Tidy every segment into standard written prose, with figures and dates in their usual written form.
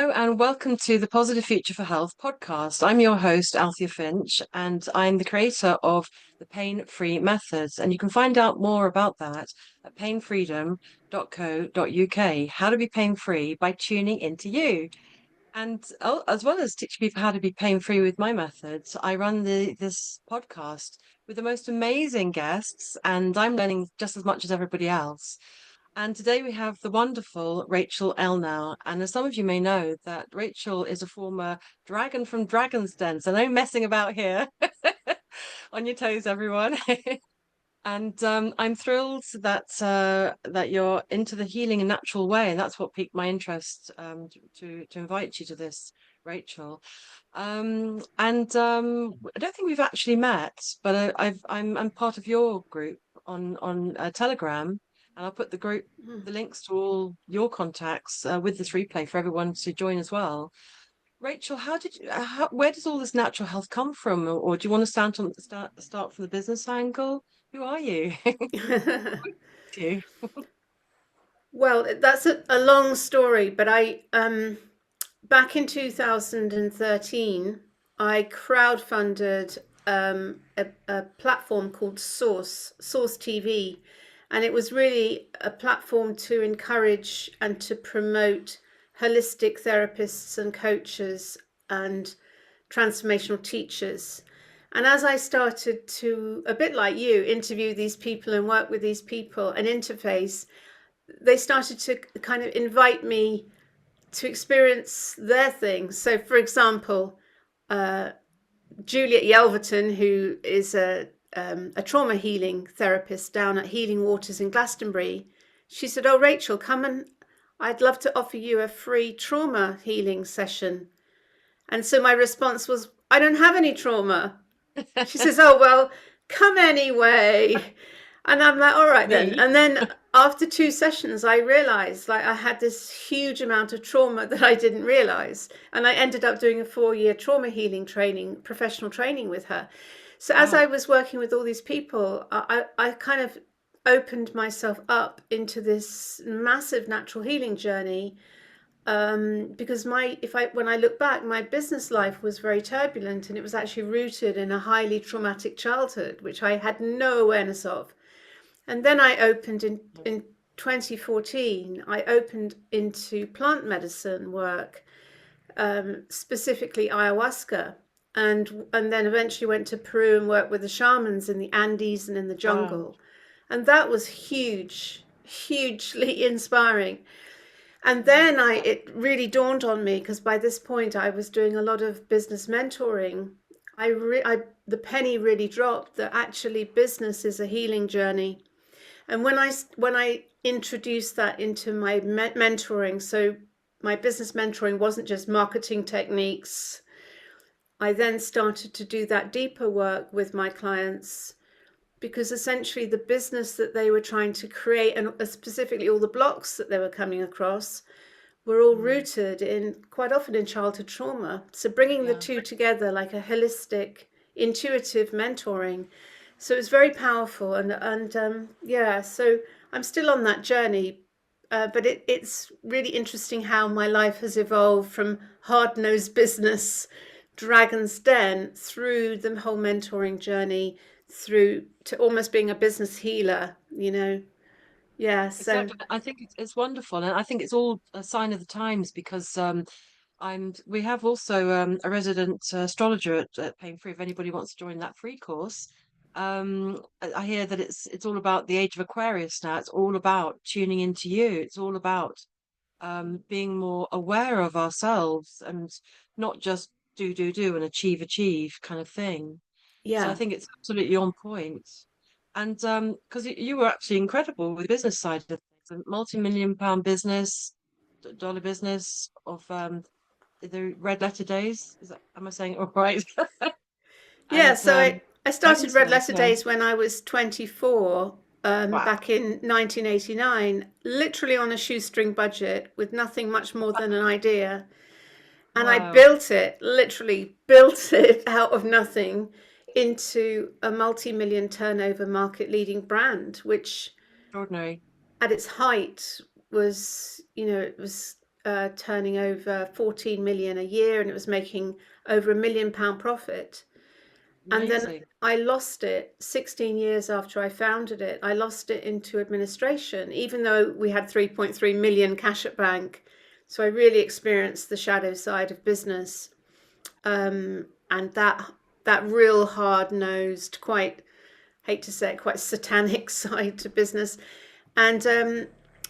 Hello and welcome to the Positive Future for Health podcast. I'm your host, Althea Finch, and I'm the creator of the Pain-Free Methods. And you can find out more about that at painfreedom.co.uk, how to be pain-free by tuning into you. And as well as teaching people how to be pain-free with my methods, I run this podcast with the most amazing guests, and I'm learning just as much as everybody else. And today we have the wonderful Rachel Elnaugh. And as some of you may know, that Rachel is a former dragon from Dragon's Den. So no messing about here. On your toes, everyone. And I'm thrilled that you're into the healing and natural way, and that's what piqued my interest to invite you to this, Rachel. I don't think we've actually met, but I'm part of your group on Telegram, and I'll put the links to all your contacts with this replay for everyone to join as well. Rachel, where does all this natural health come from, or do you want to start from the business angle? Who are you? You. Well, that's a long story, but I back in 2013, I crowdfunded a platform called Source TV, and it was really a platform to encourage and to promote holistic therapists and coaches and transformational teachers. And as I started to, a bit like you, interview these people and work with these people and interface, they started to kind of invite me to experience their things. So, for example, Juliet Yelverton, who is a trauma healing therapist down at Healing Waters in Glastonbury, she said, "Oh, Rachel, come and I'd love to offer you a free trauma healing session." And so my response was, "I don't have any trauma." She says, "Oh, well, come anyway." And I'm like, all right then. Me. And then after 2 sessions, I realized like I had this huge amount of trauma that I didn't realize. And I ended up doing a 4-year trauma healing training, professional training with her. So as I Wow. was working with all these people, I kind of opened myself up into this massive natural healing journey. Because when I look back, my business life was very turbulent, and it was actually rooted in a highly traumatic childhood, which I had no awareness of. And then I opened in 2014, I opened into plant medicine work, specifically ayahuasca, and then eventually went to Peru and worked with the shamans in the Andes and in the Wow. jungle. And that was hugely inspiring. And then it really dawned on me, because by this point I was doing a lot of business mentoring. The penny really dropped that actually business is a healing journey. And when I introduced that into my mentoring, so my business mentoring wasn't just marketing techniques. I then started to do that deeper work with my clients, because essentially the business that they were trying to create, and specifically all the blocks that they were coming across, were all Mm, rooted in, quite often, in childhood trauma. So bringing the yeah. two together like a holistic, intuitive mentoring. So it was very powerful, and yeah. So I'm still on that journey, but it's really interesting how my life has evolved from hard-nosed business, Dragon's Den, through the whole mentoring journey, through to almost being a business healer. Yeah. So Exactly. I think it's wonderful, and I think it's all a sign of the times because we have also a resident astrologer at Pain Free. If anybody wants to join that free course, I hear that it's all about the age of Aquarius now. It's all about tuning into you. It's all about being more aware of ourselves and not just do and achieve kind of thing. So I yeah. think it's absolutely on point. And because you were actually incredible with the business side of things, a multi-million pound business, dollar business of the red letter days. Am I saying it all right? Yeah, And so I started Dragon's Red Den, Letter yeah. Days when I was 24, Wow. back in 1989, literally on a shoestring budget with nothing much more than an idea. And I Wow. literally built it out of nothing into a multi-million turnover market leading brand, which Extraordinary. at its height was, it was turning over 14 million a year, and it was making over £1 million profit. And then Amazing. I lost it 16 years after I founded it. I lost it into administration, even though we had 3.3 million cash at bank. So I really experienced the shadow side of business, and that real hard-nosed, quite, hate to say it, quite satanic side to business. And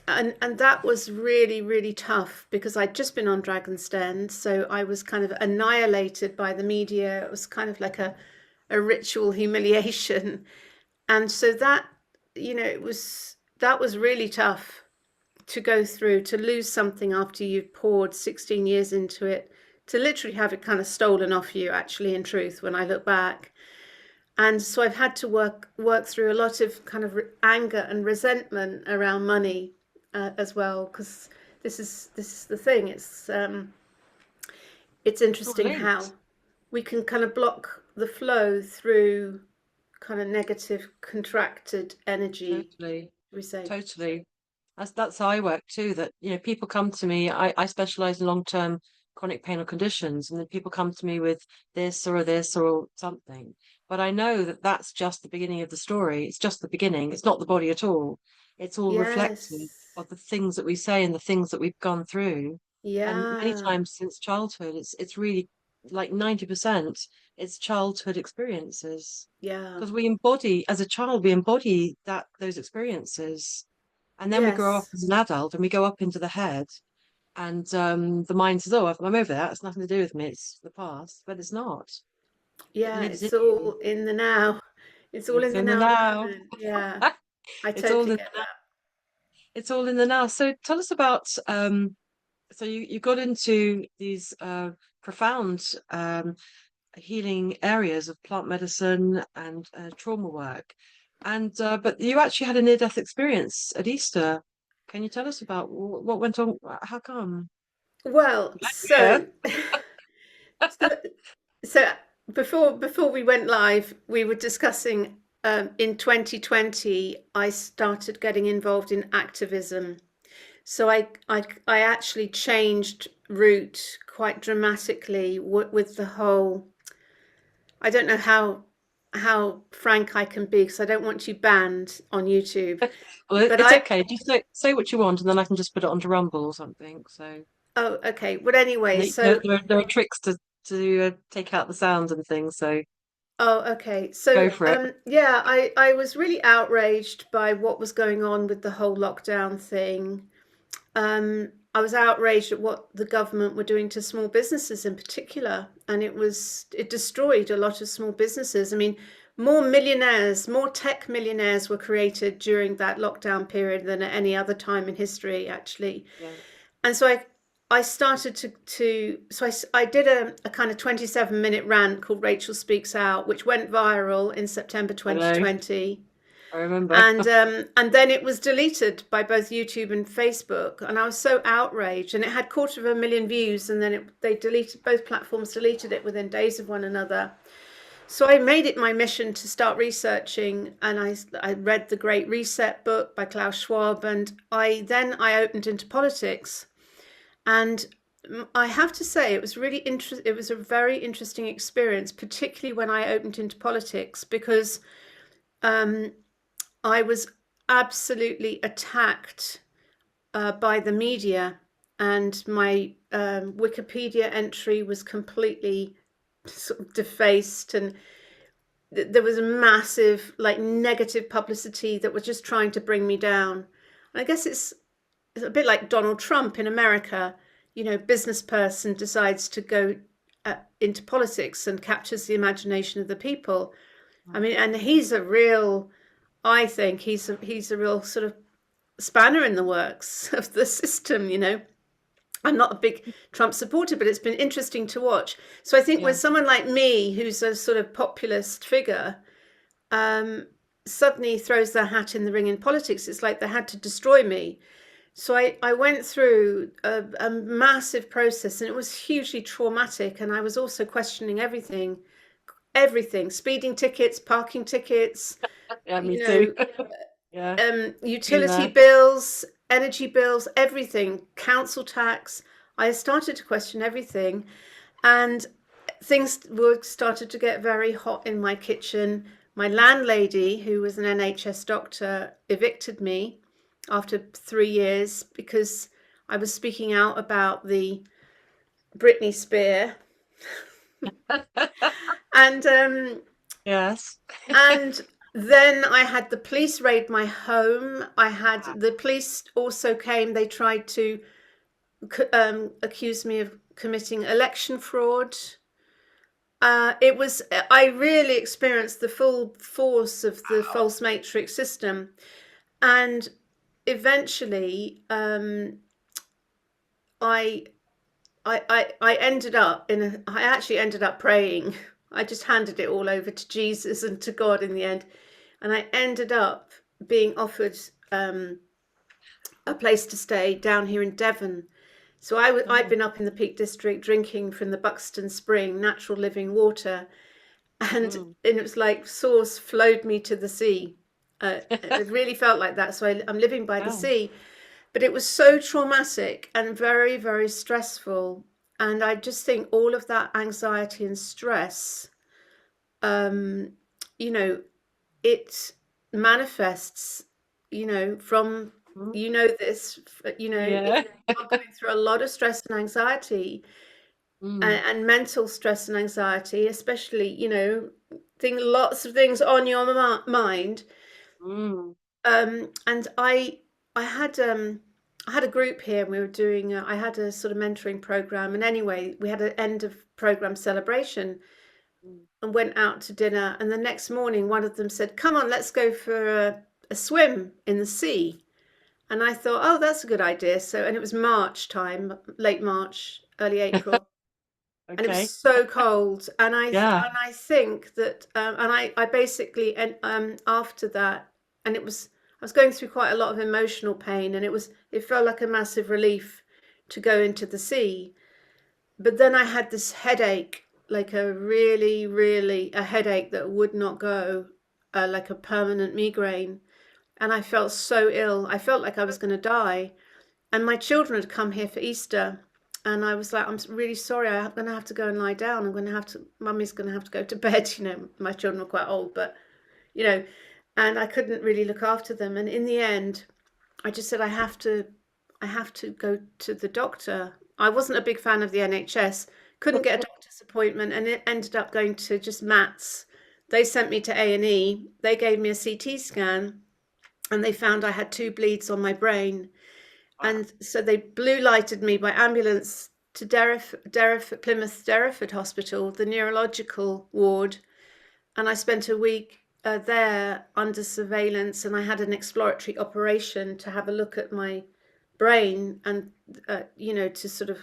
and that was really, really tough because I'd just been on Dragon's Den, so I was kind of annihilated by the media. It was kind of like a ritual humiliation. And so that, that was really tough to go through, to lose something after you've poured 16 years into it, to literally have it kind of stolen off you, actually, in truth, when I look back. And so I've had to work through a lot of kind of anger and resentment around money, as well, because this is the thing. It's It's all interesting how linked. we can kind of block the flow through kind of negative contracted energy, Totally. we say. Totally. That's how I work too. That people come to me. I specialize in long-term chronic pain or conditions, and then people come to me with this or something. But I know that that's just the beginning of the story. It's just the beginning. It's not the body at all. It's all reflective Yes. of the things that we say and the things that we've gone through. And many Yeah. times since childhood, it's really like 90% it's childhood experiences. Yeah. Because we embody, as a child, we embody those experiences. And then we grow up Yes. as an adult and we go up into the head, and the mind says, "Oh, I'm over that. It's nothing to do with me. It's the past." But it's not. It Yeah. lives in It's you. all in the now. It's all It's in the in the now now. moment. Yeah. I It's all totally in get that. it's all in the now. So tell us about so you got into these profound healing areas of plant medicine and trauma work. And but you actually had a near-death experience at Easter. Can you tell us about what went on? How come? Well, Yeah. so, so before we went live, we were discussing, in 2020, I started getting involved in activism. So I actually changed route quite dramatically with the whole. I don't know how frank I can be because I don't want you banned on YouTube. Well, But it's okay. Just say what you want, and then I can just put it onto Rumble or something. So, oh, okay. But and anyway, there, so there are tricks to take out the sounds and things. So oh, okay. go So, for it. yeah, I was really outraged by what was going on with the whole lockdown thing. I was outraged at what the government were doing to small businesses in particular, and it destroyed a lot of small businesses. I mean, more tech millionaires were created during that lockdown period than at any other time in history, actually. Yeah. And so I started I did a kind of 27-minute rant called Rachel Speaks Out, which went viral in September I know. 2020. I remember. And then it was deleted by both YouTube and Facebook, and I was so outraged. And it had 250,000 views, and then they deleted, both platforms deleted it within days of one another. So I made it my mission to start researching, and I read the Great Reset book by Klaus Schwab, and I opened into politics. And I have to say, it was really interesting. It was a very interesting experience, particularly when I opened into politics, because um, I was absolutely attacked by the media, and my Wikipedia entry was completely sort of defaced, and there was a massive, like, negative publicity that was just trying to bring me down. And I guess it's a bit like Donald Trump in America. Business person decides to go into politics and captures the imagination of the people. I mean, and he's a real. I think he's a real sort of spanner in the works of the system. I'm not a big Trump supporter, but it's been interesting to watch. So I think when Yeah. someone like me, who's a sort of populist figure, um, suddenly throws their hat in the ring in politics, it's like they had to destroy me. So I went through a massive process, and it was hugely traumatic. And I was also questioning everything, speeding tickets, parking tickets, Yeah. Me you too. know, Yeah. Been utility there. bills. energy bills, everything, council tax. I started to question everything, and things were started to get very hot in my kitchen. My landlady, who was an NHS doctor, evicted me after 3 years because I was speaking out about the Britney Spears, and Yes. and then I had the police raid my home. I had the police also came. They tried to accuse me of committing election fraud. I really experienced the full force of the false matrix system. And eventually, I, I ended up I actually ended up praying. I just handed it all over to Jesus and to God in the end. And I ended up being offered a place to stay down here in Devon. So I'd Oh. been up in the Peak District drinking from the Buxton Spring natural living water, and Mm. it was like source flowed me to the sea. It really felt like that. So I'm living by the Wow. sea, but it was so traumatic and very, very stressful. And I just think all of that anxiety and stress, um, you know, it manifests, from, Mm. this, if Yeah. you're going through a lot of stress and anxiety, Mm. and mental stress and anxiety, especially, lots of things on your mind. Mm. And I had a group here, and we were doing. I had a sort of mentoring program, and anyway, we had an end of program celebration, Mm. and went out to dinner. And the next morning, one of them said, "Come on, let's go for a swim in the sea." And I thought, "Oh, that's a good idea." So, and it was March time, late March, early April. And it was Okay. so cold, and Yeah. I think that, and I basically, and after that, and I was going through quite a lot of emotional pain, and it felt like a massive relief to go into the sea. But then I had this headache, like a really, really a headache that would not go, like a permanent migraine, and I felt so ill. I felt like I was going to die. And my children had come here for Easter, and I was like, "I'm really sorry. I'm going to have to go and lie down. I'm going to have to. Mummy's going to have to go to bed." My children were quite old, but you know, and I couldn't really look after them. And in the end, I just said, I have to go to the doctor. I wasn't a big fan of the NHS. Couldn't get a doctor's appointment, and it ended up going to just Matt's. They sent me to A&E. They gave me a CT scan, and they found I had two bleeds on my brain. Wow. And so they blue lighted me by ambulance to Plymouth Derriford Hospital, the neurological ward. And I spent a week there under surveillance, and I had an exploratory operation to have a look at my brain, and, to sort of,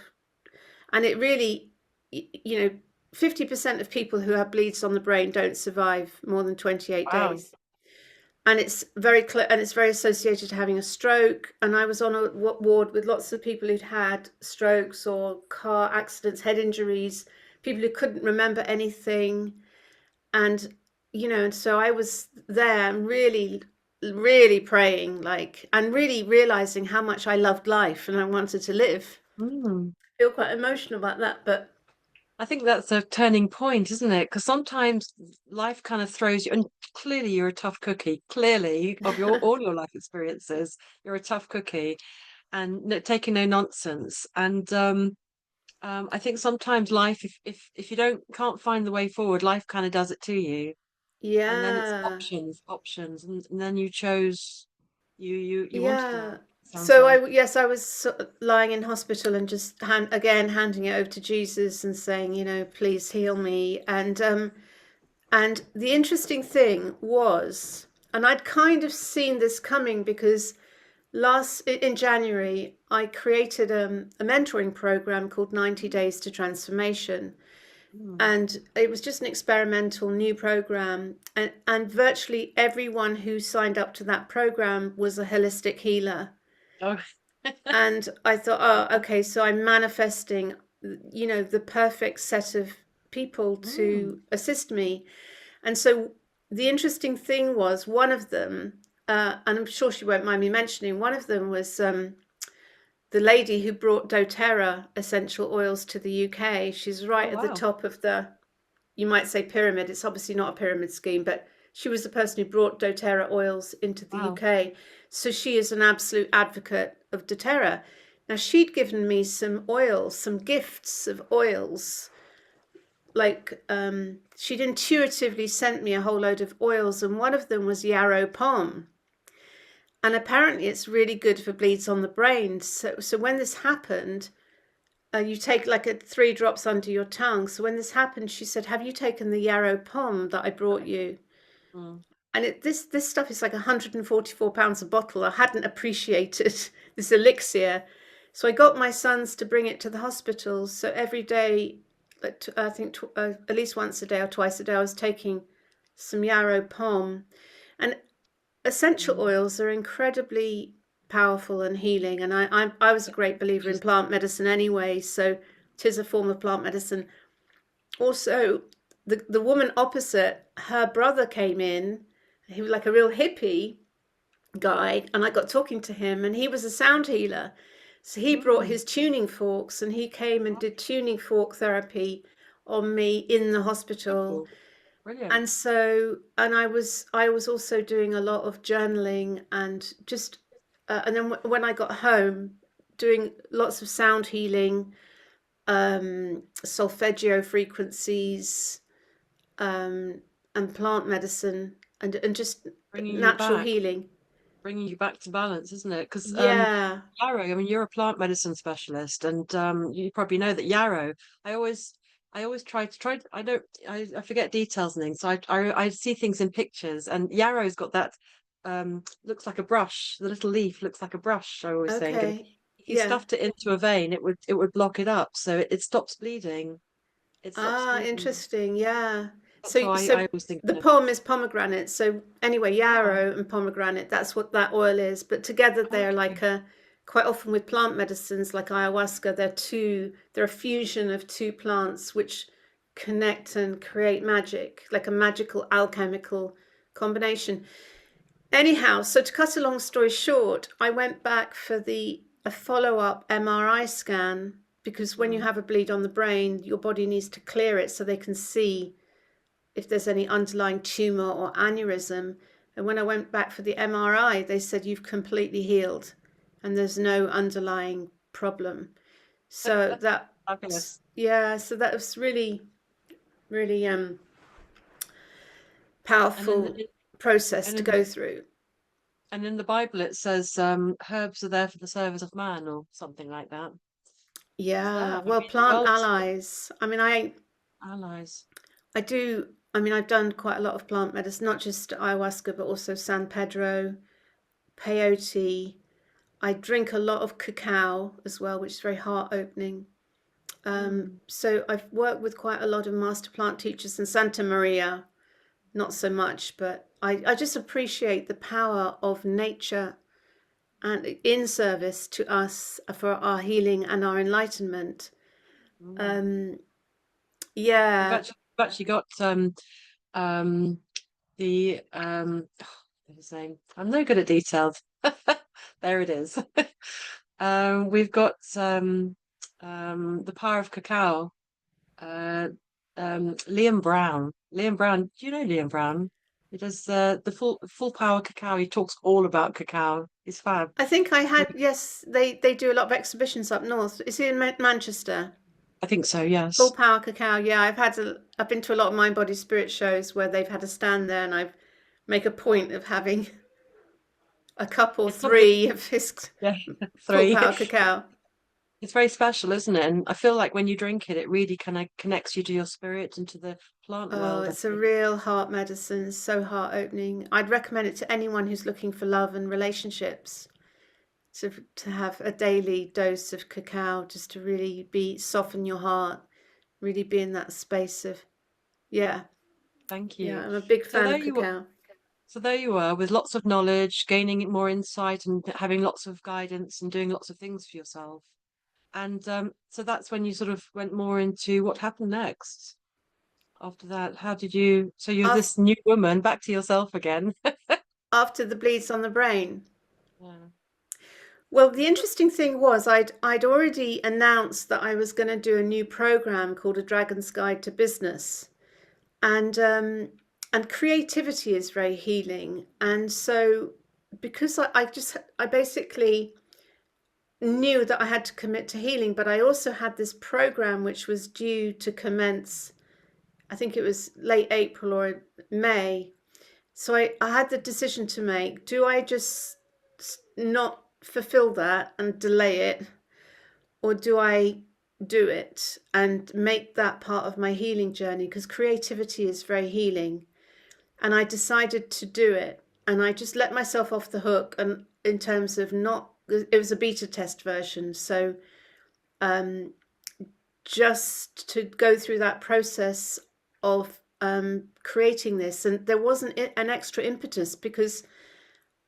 and it really, 50% of people who have bleeds on the brain don't survive more than 28 Wow. days. And it's very associated to having a stroke. And I was on a ward with lots of people who'd had strokes or car accidents, head injuries, people who couldn't remember anything. And and so I was there really, really praying, like, and really realizing how much I loved life and I wanted to live. Mm. I feel quite emotional about that, but I think that's a turning point, isn't it? Because sometimes life kind of throws you, and clearly you're a tough cookie. Clearly, of your all your life experiences, you're a tough cookie, and taking no nonsense. And I think sometimes life, if you can't find the way forward, life kind of does it to you, and then it's yeah. options, and then you chose you wanted Yeah. that. Sounds So like. yes, I was lying in hospital and just handing it over to Jesus and saying, please heal me. And the interesting thing was, and I'd kind of seen this coming because last in January I created a mentoring program called 90 Days to Transformation, Mm. and it was just an experimental new program, and virtually everyone who signed up to that program was a holistic healer. Oh. And I thought, oh, okay, so I'm manifesting, the perfect set of people Mm. to assist me. And so the interesting thing was, one of them and I'm sure she won't mind me mentioning, one of them was the lady who brought doTERRA essential oils to the UK. She's Oh right at the wow. top of the, you might say, pyramid. It's obviously not a pyramid scheme, but she was the person who brought doTERRA oils into the Wow. UK. So she is an absolute advocate of doTERRA. Now, she'd given me some oils, some gifts of oils. Like, she'd intuitively sent me a whole load of oils, and one of them was yarrow pom. And apparently, it's really good for bleeds on the brain. So when this happened, you take like 3 drops under your tongue. So when this happened, she said, "Have you taken the yarrow pom that I brought you?" Mm. And this stuff is like £144 a bottle. I hadn't appreciated this elixir, so I got my sons to bring it to the hospital. So every day, I think at least once a day or twice a day, I was taking some yarrow pom. And essential Mm. oils are incredibly powerful and healing. And I was a great believer in Just plant medicine anyway, so it is a form of plant medicine. Also, the woman opposite, her brother came in. He was like a real hippie guy, and I got talking to him, and he was a sound healer. So he brought mm. his tuning forks, and he came and did tuning fork therapy on me in the hospital. Wonderful. Brilliant. And so, and I was also doing a lot of journaling and just, and then when I got home, doing lots of sound healing, solfeggio frequencies, and plant medicine, and just Bringing you natural back. healing. Bringing you back to balance, isn't it? Because Yeah. yarrow, I mean, you're a plant medicine specialist, and you probably know that yarrow. I always, I always try. I don't, I forget details and things. So I see things in pictures, and yarrow's got that looks like a brush. The little leaf looks like a brush. I always think, and Okay. if you Yeah. stuffed it into a vein, it would block it up, so it stops bleeding. It stops Ah, bleeding. interesting. Yeah. That's how So I so always think the of. pom is pomegranate. So anyway, Ah, yarrow and pomegranate, that's what that oil is. But together they're like okay. a, quite often with plant medicines like ayahuasca, they're a fusion of two plants which connect and create magic, like a magical alchemical combination. Anyhow, so to cut a long story short, I went back for the a follow-up MRI scan, because when you Mm. have a bleed on the brain, your body needs to clear it so they can see if there's any underlying tumor or aneurysm. And when I went back for the MRI, they said you've completely healed and there's no underlying problem. So that, Fabulous. yeah, so that was really, really And in powerful the, process and to in the go through. And in the Bible, it says herbs are there for the service of man, or something like that. So Yeah, I well, mean, the plant world's allies. I mean, allies. I do. I mean, I've done quite a lot of plant medicine, not just ayahuasca, but also San Pedro, peyote. I drink a lot of cacao as well, which is very heart opening. Mm. So I've worked with quite a lot of master plant teachers in Santa Maria, not so much, but I just appreciate the power of nature and in service to us for our healing and our enlightenment. Mm. Um, We've yeah, actually got the what was I saying? I'm no good at details. There it is. We've got the power of cacao. Uh, Liam Brown. Liam Brown. Do you know Liam Brown? He does the full power cacao. He talks all about cacao. He's fab. I think I So had, yes, they do a lot of exhibitions up north. Is he in Manchester? I think so. Full Yes. Power Cacao. Yeah, I've been to a lot of Mind Body Spirit shows where they've had a stand there, and I make a point of having a cup or It's something. three of his Yeah. Full Three. Power Cacao. It's very special, isn't it? And I feel like when you drink it, it really kind of connects you to your spirit and to the plant Oh, world, I it's a think. real heart medicine, so heart opening. I'd recommend it to anyone who's looking for love and relationships, to have a daily dose of cacao, just to really be soften your heart, really be in that space of, yeah, Thank yeah. you. I'm a big So fan there of you were. cacao. So there you were, with lots of knowledge, gaining more insight, and having lots of guidance, and doing lots of things for yourself. And so that's when you sort of went more into what happened next after that. How did you? So you're After this new woman, back to yourself again. after the bleeds on the brain. Yeah. Well, the interesting thing was I'd already announced that I was going to do a new program called A Dragon's Guide to Business, and creativity is very healing. And so, because I basically knew that I had to commit to healing, but I also had this program which was due to commence, I think it was late April or May. So I had the decision to make. Do I just not fulfill that and delay it? Or do I do it and make that part of my healing journey? Because creativity is very healing. And I decided to do it. And I just let myself off the hook. And in terms of not, it was a beta test version. So just to go through that process of creating this. And there wasn't an extra impetus because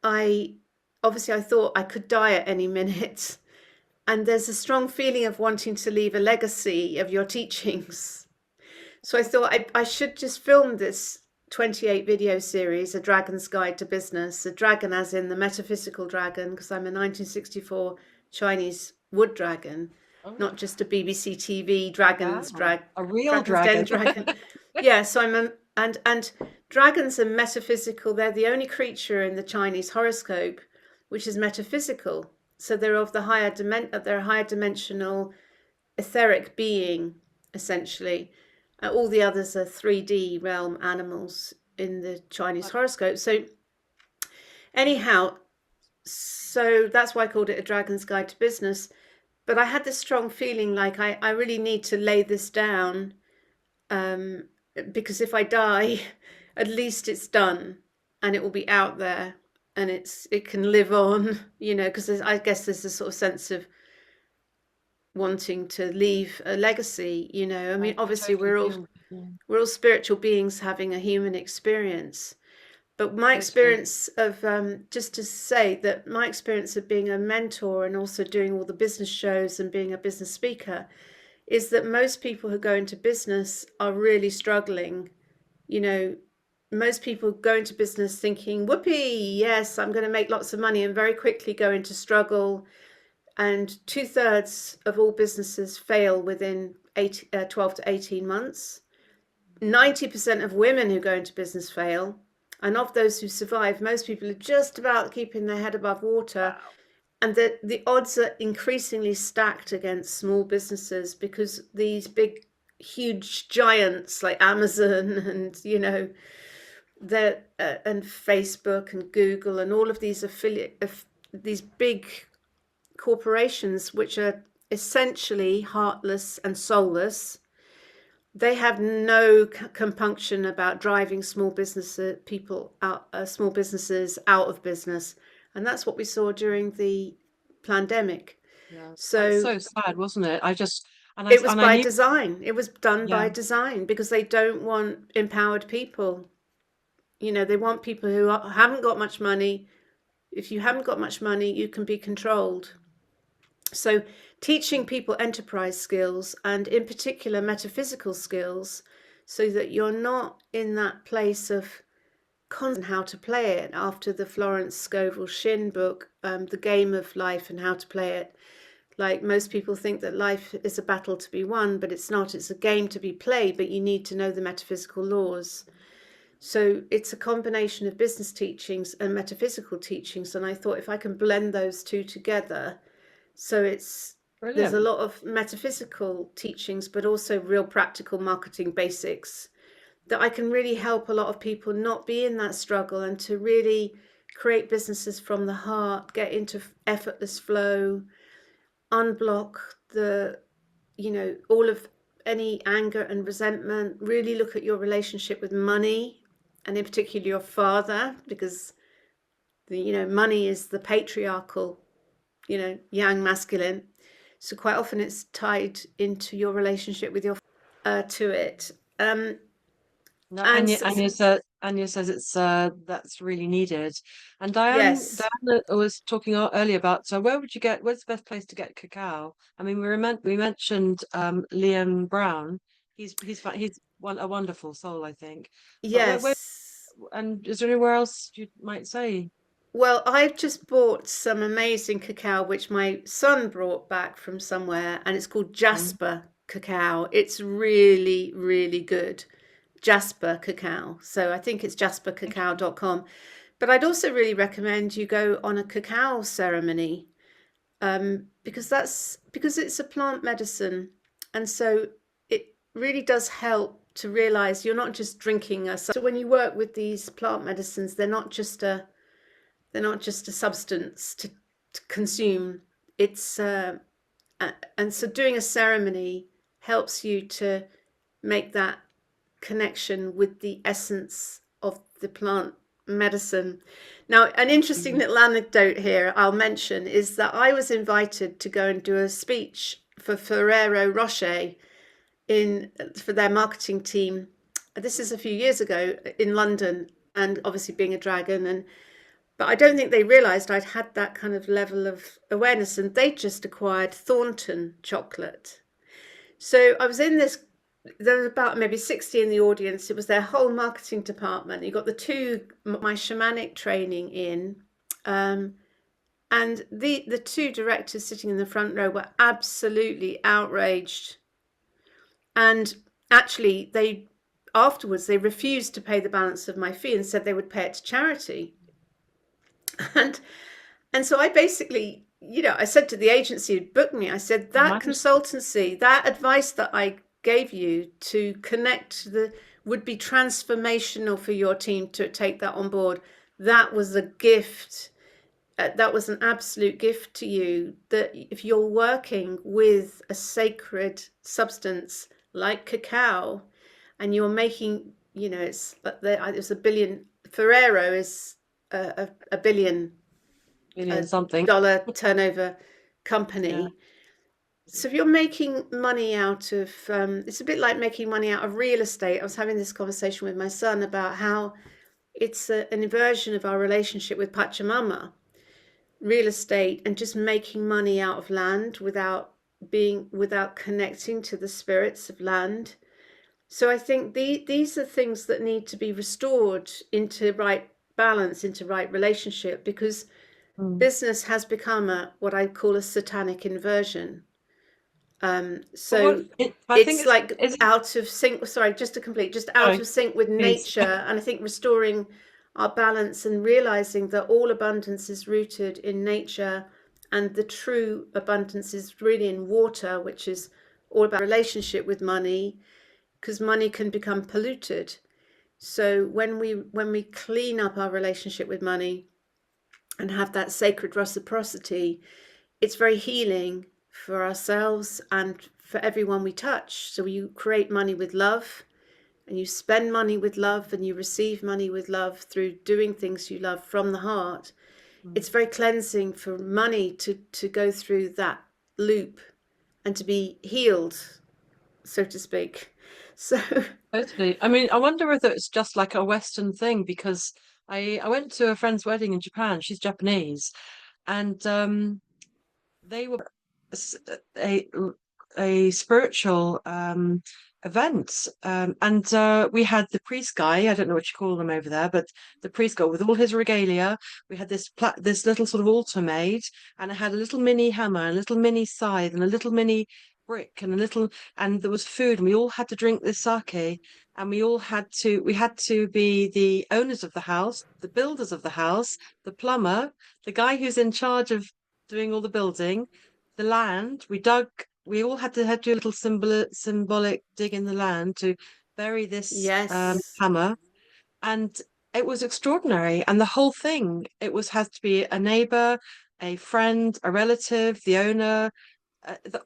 I thought I could die at any minute. And there's a strong feeling of wanting to leave a legacy of your teachings. So I thought I should just film this 28 video series, A Dragon's Guide to Business, a dragon as in the metaphysical dragon, because I'm a 1964 Chinese wood dragon, Oh, not just a BBC TV wow. A real Dragons Den dragon. Dragon. Yeah, so and dragons are metaphysical. They're the only creature in the Chinese horoscope which is metaphysical. So they're of the they're a higher dimensional etheric being, essentially. All the others are 3D realm animals in the Chinese horoscope. So anyhow, so that's why I called it A Dragon's Guide to Business. But I had this strong feeling like I really need to lay this down, because if I die, at least it's done and it will be out there and it can live on, because I guess there's a sort of sense of wanting to leave a legacy. I mean, I obviously totally feel. Yeah, we're all spiritual beings having a human experience. But my totally. experience of, just to say that my experience of being a mentor and also doing all the business shows and being a business speaker is that most people who go into business are really struggling. You know, most people go into business thinking, whoopee, yes, I'm going to make lots of money, and very quickly go into struggle. And 2/3 of all businesses fail within 12 to 18 months. 90% of women who go into business fail. And of those who survive, most people are just about keeping their head above water. Wow. And the odds are increasingly stacked against small businesses because these big, huge giants like Amazon and, and Facebook and Google and all of these these big corporations, which are essentially heartless and soulless, they have no compunction about driving small businesses out of business, and that's what we saw during the pandemic. Yeah. That's So so sad, wasn't it? I just it was and I by knew. design. It was done by Yeah. design because they don't want empowered people. They want people who haven't got much money. If you haven't got much money, you can be controlled. So teaching people enterprise skills, and in particular metaphysical skills, so that you're not in that place of constant how to play it, after the Florence Scovel Shinn book, The Game of Life and How to Play It. Like, most people think that life is a battle to be won, but it's not. It's a game to be played, but you need to know the metaphysical laws. So it's a combination of business teachings and metaphysical teachings. And I thought, if I can blend those two together, so there's a Brilliant. lot of metaphysical teachings, but also real practical marketing basics, that I can really help a lot of people not be in that struggle and to really create businesses from the heart, get into effortless flow, unblock all of any anger and resentment, really look at your relationship with money, and in particular your father, because money is the patriarchal, yang masculine. So quite often it's tied into your relationship with your to it. No, And Anya says it's that's really needed. And yes, Diana was talking earlier about, so where's the best place to get cacao? I mean, we mentioned Liam Brown. He's a wonderful soul, I think. But where yes. And is there anywhere else you might say? Well, I've just bought some amazing cacao, which my son brought back from somewhere, and it's called Mm. Jasper cacao. It's really, really good. Jasper cacao. So I think it's Thank you. jaspercacao.com. But I'd also really recommend you go on a cacao ceremony, because it's a plant medicine, and so it really does help to realize you're not just drinking a. So when you work with these plant medicines, they're not just a substance to consume. It's and so doing a ceremony helps you to make that connection with the essence of the plant medicine. Now, an Thank interesting you. little anecdote here I'll mention is that I was invited to go and do a speech for Ferrero Rocher for their marketing team. This is a few years ago in London, and obviously being a dragon, and but I don't think they realised I'd had that kind of level of awareness, and they just acquired Thornton chocolate. So I was in this. There was about maybe 60 in the audience. It was their whole marketing department. You got my shamanic training in, and the two directors sitting in the front row were absolutely outraged. And actually, afterwards they refused to pay the balance of my fee and said they would pay it to charity. And And so I basically, I said to the agency who booked me, I said, that Imagine. consultancy, that advice that I gave you to connect would be transformational for your team to take that on board. That was a gift. That was an absolute gift to you, that if you're working with a sacred substance like cacao and you're making, it's a billion, Ferrero is a billion Million a something. dollar turnover Yeah. company. So if you're making money out of, it's a bit like making money out of real estate. I was having this conversation with my son about how it's an inversion of our relationship with Pachamama, real estate, and just making money out of land without connecting to the spirits of land. So I think these are things that need to be restored into right balance, into right relationship, because Mm. business has become what I call a satanic inversion. But what So I think it's it's like is it, out of sync. Sorry, just to complete, just out sorry, of sync with please. nature. And I think restoring our balance and realizing that all abundance is rooted in nature, and the true abundance is really in water, which is all about relationship with money, because money can become polluted. So when we clean up our relationship with money and have that sacred reciprocity, it's very healing for ourselves and for everyone we touch. So you create money with love, and you spend money with love, and you receive money with love through doing things you love from the heart. Mm. It's very cleansing for money to go through that loop and to be healed, so to speak. So Totally. I mean, I wonder whether it's just like a Western thing because I went to a friend's wedding in Japan. She's Japanese, and they were s- a a spiritual event, and we had the priest guy. I don't know what you call them over there, but the priest guy with all his regalia. We had this little sort of altar made, and it had a little mini hammer, a little mini scythe, and a little mini brick, and there was food, and we all had to drink this sake. And we had to be the owners of the house, the builders of the house, the plumber, the guy who's in charge of doing all the building, the land. We all had to do a little symbolic dig in the land to bury this yes, hammer. And it was extraordinary. And the whole thing, it was had to be a neighbor, a friend, a relative, the owner,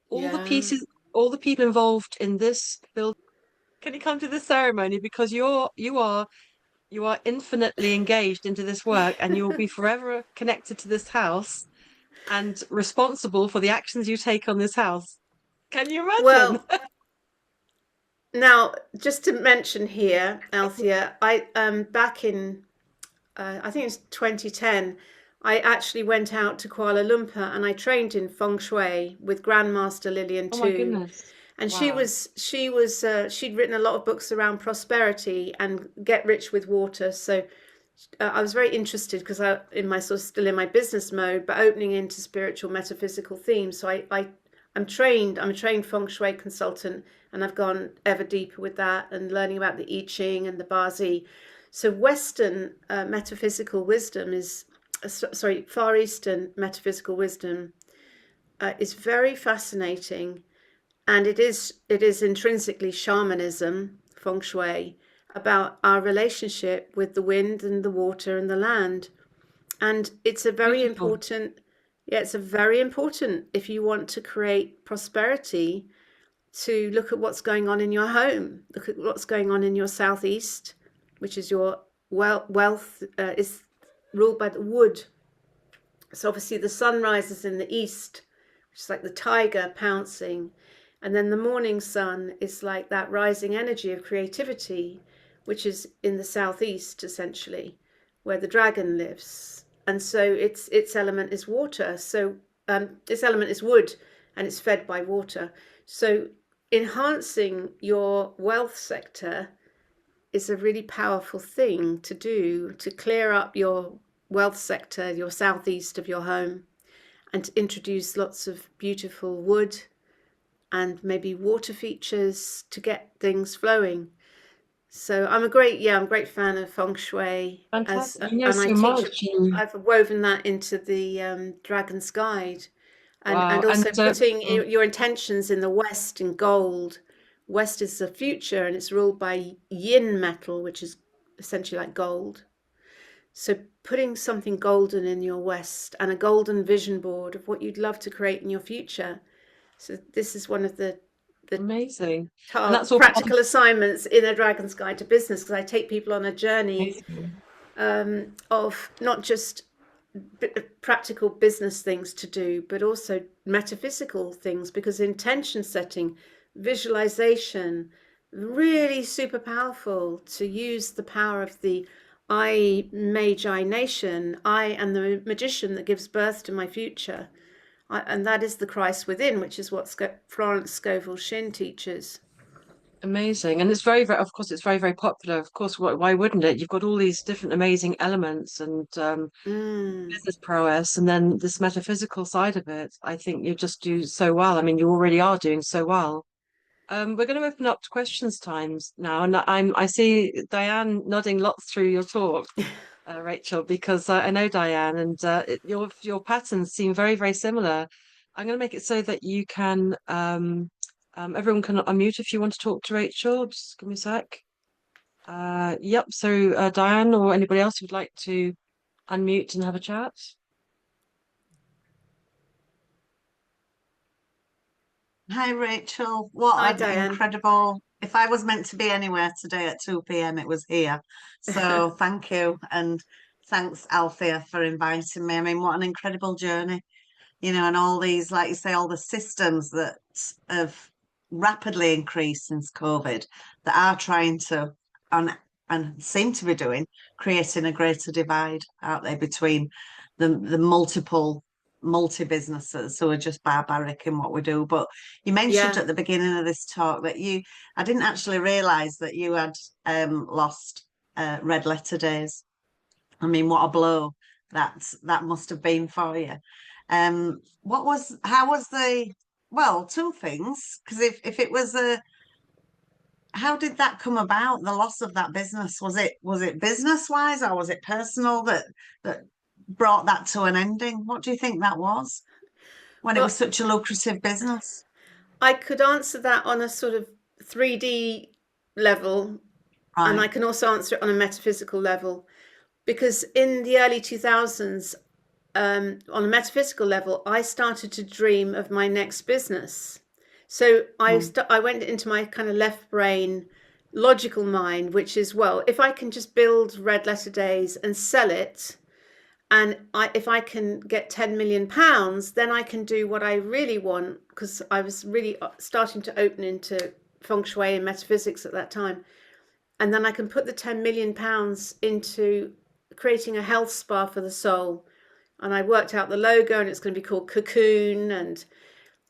all the yeah. pieces, all the people involved in this build. Can you come to this ceremony because you are infinitely engaged into this work and you will be forever connected to this house and responsible for the actions you take on this house. Can you imagine? Well, now just to mention here, Althea, I back in I think it's 2010, I actually went out to Kuala Lumpur and I trained in feng shui with Grandmaster Lillian Oh my Tu. goodness. And Wow. she'd written a lot of books around prosperity and get rich with water. So I was very interested because in my sort of still in my business mode, but opening into spiritual metaphysical themes. So I'm trained. I'm a trained feng shui consultant, and I've gone ever deeper with that and learning about the I Ching and the Bazi. So Western metaphysical wisdom is, sorry, Far Eastern metaphysical wisdom is very fascinating, and it is intrinsically shamanism, feng shui, about our relationship with the wind and the water and the land. And it's a very Beautiful. important, yeah, it's a very important if you want to create prosperity to look at what's going on in your home, look at what's going on in your southeast, which is your wealth is ruled by the wood. So obviously the sun rises in the east, which is like the tiger pouncing. And then the morning sun is like that rising energy of creativity, which is in the southeast, essentially, where the dragon lives. And so its element is water. So its element is wood, and it's fed by water. So enhancing your wealth sector is a really powerful thing to do to clear up your wealth sector, your southeast of your home, and to introduce lots of beautiful wood and maybe water features to get things flowing. So I'm a great fan of feng shui as, Fantastic. You know and I so teach. much. And, I've woven that into the Dragon's Guide, wow. and And also putting your intentions in the West in gold. West is the future, and it's ruled by yin metal, which is essentially like gold. So putting something golden in your West and a golden vision board of what you'd love to create in your future. So this is one of the amazing. And that's all part of practical assignments in a Dragon's Guide to Business, because I take people on a journey amazing. of not just practical business things to do, but also metaphysical things, because intention setting, visualization, really super powerful to use the power of the I-Magi-Nation. I am the magician that gives birth to my future. And that is the Christ within, which is what Florence Scovel Shinn teaches. Amazing. And it's very, very, of course, it's very, very popular. Of course, why wouldn't it? You've got all these different amazing elements and Mm. business prowess, and then this metaphysical side of it. I think you just do so well. I mean, you already are doing so well. We're going to open up to questions times now, and I see Diane nodding lots through your talk, Rachel, because I know Diane, and your patterns seem very, very similar. I'm going to make it so that you can everyone can unmute if you want to talk to Rachel. Just give me a sec. Yep. So Diane or anybody else who'd like to unmute and have a chat. Hi, Rachel. Hi, What an Diane. incredible. If I was meant to be anywhere today at 2 p.m., it was here. So thank you. And thanks, Althea, for inviting me. I mean, what an incredible journey, and all these, like you say, all the systems that have rapidly increased since COVID that are trying to, and seem to be doing, creating a greater divide out there between the multi businesses who are just barbaric in what we do. But you mentioned Yeah, at the beginning of this talk that I didn't actually realize that you had lost red letter days. I mean, what a blow that must have been for you. How was well, two things, because if it was how did that come about, the loss of that business? Was it business wise, or was it personal that brought that to an ending? What do you think that was when it was well, such a lucrative business? I could answer that on a sort of 3D level, and I Right. can also answer it on a metaphysical level. Because in the early 2000s, on a metaphysical level, I started to dream of my next business. So Mm. I went into my kind of left brain logical mind, which is, well, if I can just build red letter days and sell it, and if I can get 10 million pounds, then I can do what I really want, because I was really starting to open into feng shui and metaphysics at that time. And then I can put the 10 million pounds into creating a health spa for the soul. And I worked out the logo, and it's going to be called Cocoon. And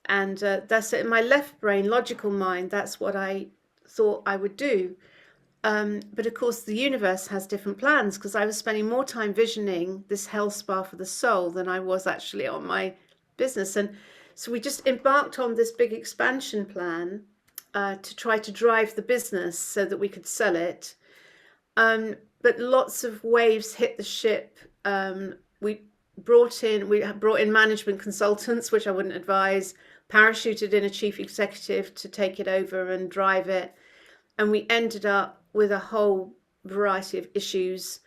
And that's it. In my left brain, logical mind, that's what I thought I would do. But of course, the universe has different plans, because I was spending more time visioning this health spa for the soul than I was actually on my business. And so we just embarked on this big expansion plan to try to drive the business so that we could sell it. But lots of waves hit the ship. We brought in management consultants, which I wouldn't advise, parachuted in a chief executive to take it over and drive it. And we ended up with a whole variety of issues.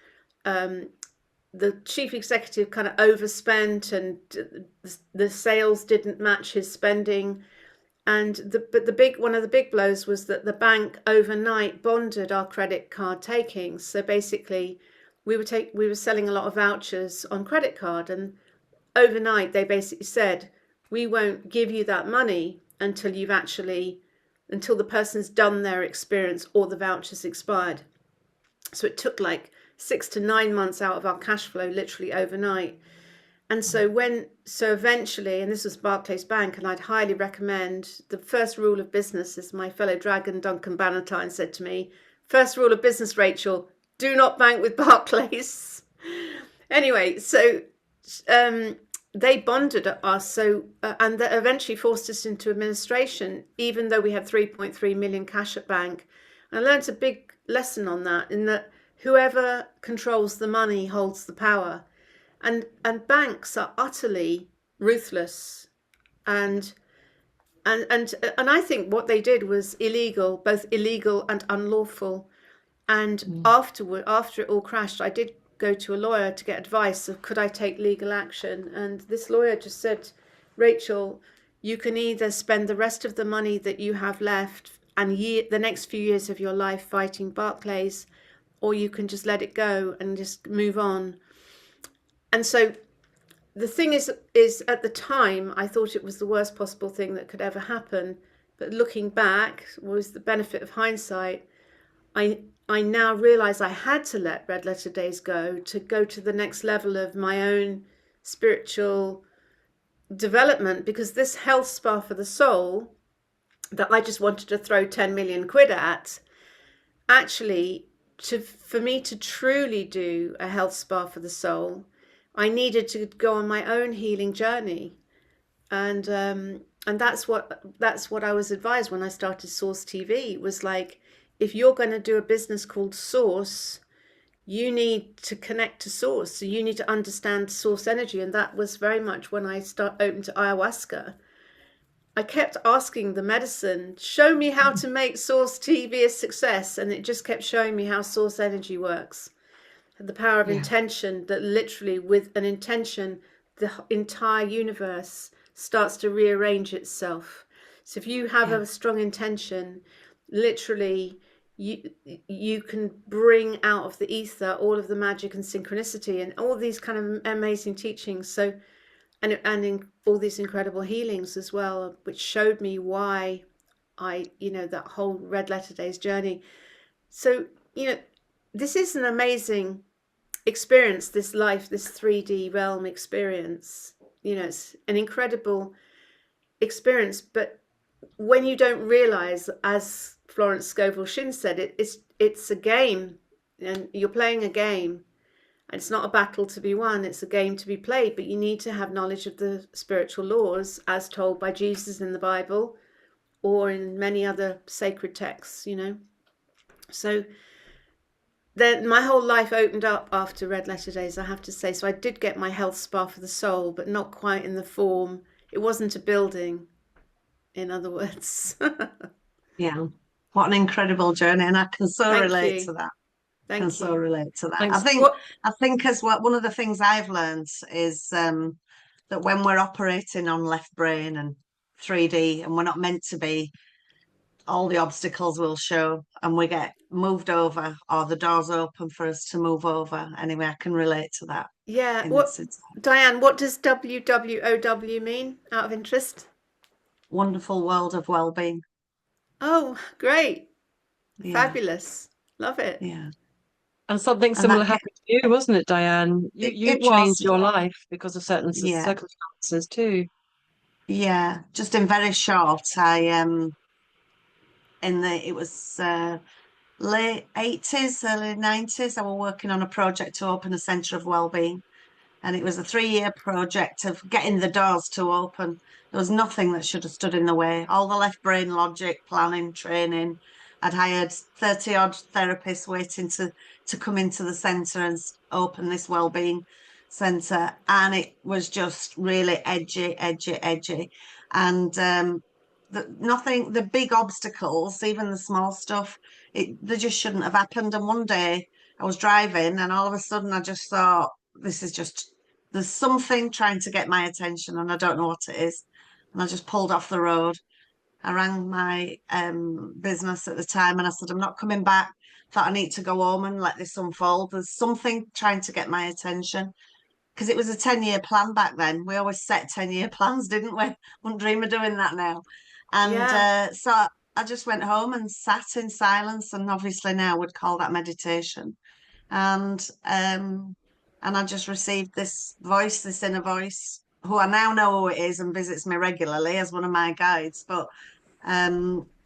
The chief executive kind of overspent, and the sales didn't match his spending. And one of the big blows was that the bank overnight bonded our credit card takings. So basically, we were selling a lot of vouchers on credit card, and overnight they basically said, we won't give you that money until the person's done their experience or the voucher's expired. So it took like 6 to 9 months out of our cash flow, literally overnight. And so eventually, and this was Barclays Bank, and I'd highly recommend, the first rule of business, as my fellow dragon Duncan Bannatyne said to me, first rule of business, Rachel, do not bank with Barclays. Anyway, so they bonded us, and that eventually forced us into administration, even though we had 3.3 million cash at bank. And I learned a big lesson on that, in that whoever controls the money holds the power. And banks are utterly ruthless, and I think what they did was illegal, both illegal and unlawful. And after it all crashed, I did go to a lawyer to get advice of could I take legal action. And this lawyer just said, Rachel, you can either spend the rest of the money that you have left and the next few years of your life fighting Barclays, or you can just let it go and just move on. And so the thing is at the time, I thought it was the worst possible thing that could ever happen. But looking back, was the benefit of hindsight, I now realize I had to let Red Letter Days go to the next level of my own spiritual development, because this health spa for the soul that I just wanted to throw 10 million quid at, actually, for me to truly do a health spa for the soul, I needed to go on my own healing journey. And that's what I was advised when I started Source TV, was like, if you're going to do a business called Source, you need to connect to Source. So you need to understand Source energy. And that was very much when I opened to ayahuasca. I kept asking the medicine, show me how to make Source TV a success. And it just kept showing me how Source energy works. The power of intention, that literally with an intention, the entire universe starts to rearrange itself. So if you have a strong intention, literally you can bring out of the ether all of the magic and synchronicity and all these kind of amazing teachings. So and in all these incredible healings as well, which showed me why that whole Red Letter Days journey. So this is an amazing experience, this life, this 3D realm experience. It's an incredible experience. But when you don't realize, as Florence Scovel Shinn said, it's a game, and you're playing a game. And it's not a battle to be won, it's a game to be played. But you need to have knowledge of the spiritual laws as told by Jesus in the Bible or in many other sacred texts, So then my whole life opened up after Red Letter Days, I have to say. So I did get my health spa for the soul, but not quite in the form. It wasn't a building, in other words. Yeah. What an incredible journey. And I can so relate to that. Thank you. So relate to that. Thanks. I think as well, one of the things I've learned is that when we're operating on left brain and 3D and we're not meant to be, all the obstacles will show and we get moved over, or the doors open for us to move over. Anyway, I can relate to that. Yeah. Diane, what does WWOW mean, out of interest? Wonderful world of well-being. Oh, great. Fabulous. Love it. Yeah. And something similar happened to you, wasn't it, Diane? You changed your life because of certain circumstances too. Yeah, just in very short, it was late 80s, early 90s, I was working on a project to open a centre of wellbeing. And it was a 3-year project of getting the doors to open. There was nothing that should have stood in the way. All the left brain logic, planning, training. I'd hired 30 odd therapists waiting to come into the centre and open this wellbeing centre. And it was just really edgy, edgy, edgy. And the big obstacles, even the small stuff, they just shouldn't have happened. And one day I was driving and all of a sudden I just thought, this is just, there's something trying to get my attention and I don't know what it is. And I just pulled off the road. I rang my business at the time and I said, I'm not coming back. Thought I need to go home and let this unfold. There's something trying to get my attention. Because it was a 10-year plan back then. We always set 10-year plans, didn't we? Wouldn't dream of doing that now. And Yeah, so I just went home and sat in silence. And obviously now would call that meditation. And I just received this voice, this inner voice, who I now know who it is and visits me regularly as one of my guides. But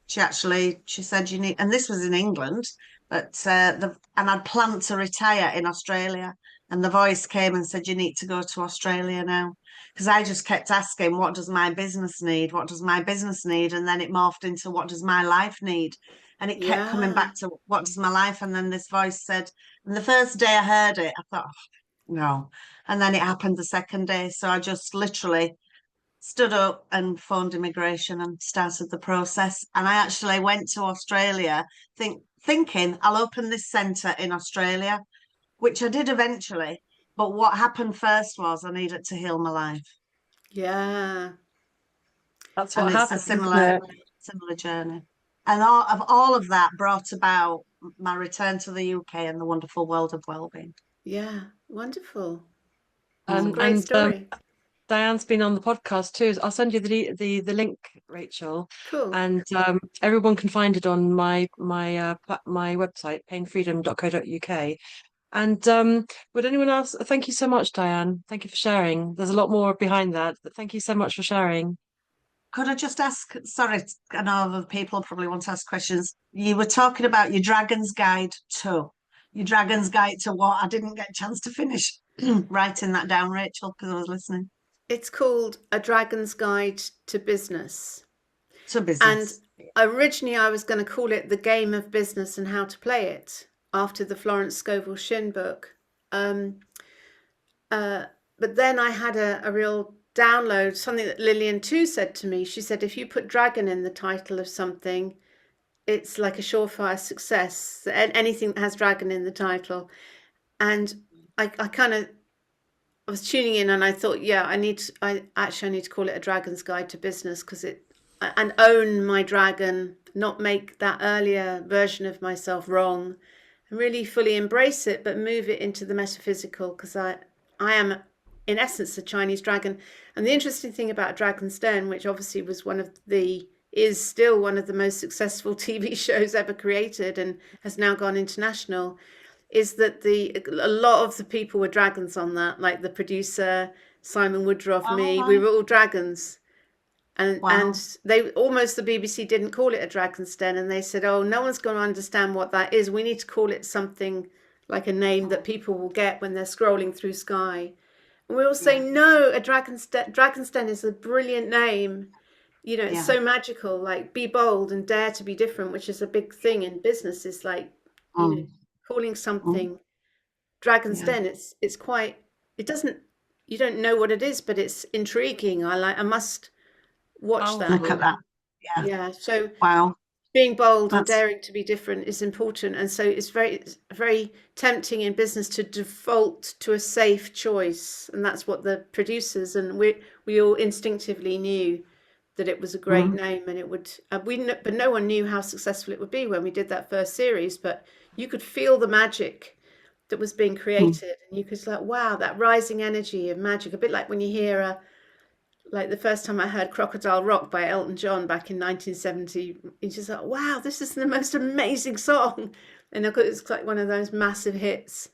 she said you need, and this was in England, but and I'd planned to retire in Australia, and the voice came and said you need to go to Australia now. Because I just kept asking, what does my business need? What does my business need? And then it morphed into what does my life need? And it kept coming yeah, back to what does my life? And then this voice said, and the first day I heard it, I thought, oh, no. And then it happened the second day. So I just literally stood up and phoned immigration and started the process. And I actually went to Australia thinking I'll open this centre in Australia, which I did eventually. But what happened first was I needed to heal my life. yeah, That's And what it's a happens, isn't it? similar journey. And all of that brought about my return to the UK and the wonderful world of wellbeing. yeah. Wonderful. It's a Mm. great And story. Diane's been on the podcast too. I'll send you the link, Rachel, Cool. and everyone can find it on my website, painfreedom.co.uk. And would anyone else? Thank you so much, Diane. Thank you for sharing. There's a lot more behind that, but thank you so much for sharing. Could I just ask, sorry, I know other people probably want to ask questions. You were talking about your Dragon's Guide to. Your Dragon's Guide to what? I didn't get a chance to finish writing that down, Rachel, because I was listening. It's called A Dragon's Guide to Business. To And business. originally I was going to call it The Game of Business and How to Play It after the Florence Scovel Shinn book. Um, but then I had a real download, something that Lillian too said to me. She said, if you put dragon in the title of something, it's like a surefire success. Anything that has dragon in the title. And I kind of I was tuning in and I thought, yeah, I need to call it A Dragon's Guide to Business because and own my dragon, not make that earlier version of myself wrong, and really fully embrace it, but move it into the metaphysical because I am in essence a Chinese dragon. And the interesting thing about Dragon's Den, which obviously was is still one of the most successful TV shows ever created and has now gone international, is that a lot of the people were dragons on that, like the producer, Simon Woodruff, Oh, me, we right. were all dragons. And Wow. they almost, the BBC didn't call it A Dragon's Den, and they said, oh, no one's going to understand what that is. We need to call it something like a name that people will get when they're scrolling through Sky. And we all say, Yeah. no, Dragon's Den is a brilliant name. You know, it's Yeah. so magical, like be bold and dare to be different, which is a big thing in business, is like, you know, Mm. calling Mm. something Dragon's Yeah. Den. It's quite, it doesn't, you don't know what it is, but it's intriguing. I must watch that. Look Powerful. at that. Yeah. Yeah. So Wow. being bold and That's daring to be different is important. And so it's very tempting in business to default to a safe choice. And that's what the producers and we all instinctively knew that it was a great mm. name and it would, but no one knew how successful it would be when we did that first series. But you could feel the magic that was being Mm. created. And you could like, wow, that rising energy of magic, a bit like when you hear like the first time I heard Crocodile Rock by Elton John back in 1970, it's just like, wow, this is the most amazing song. And it's like one of those massive hits.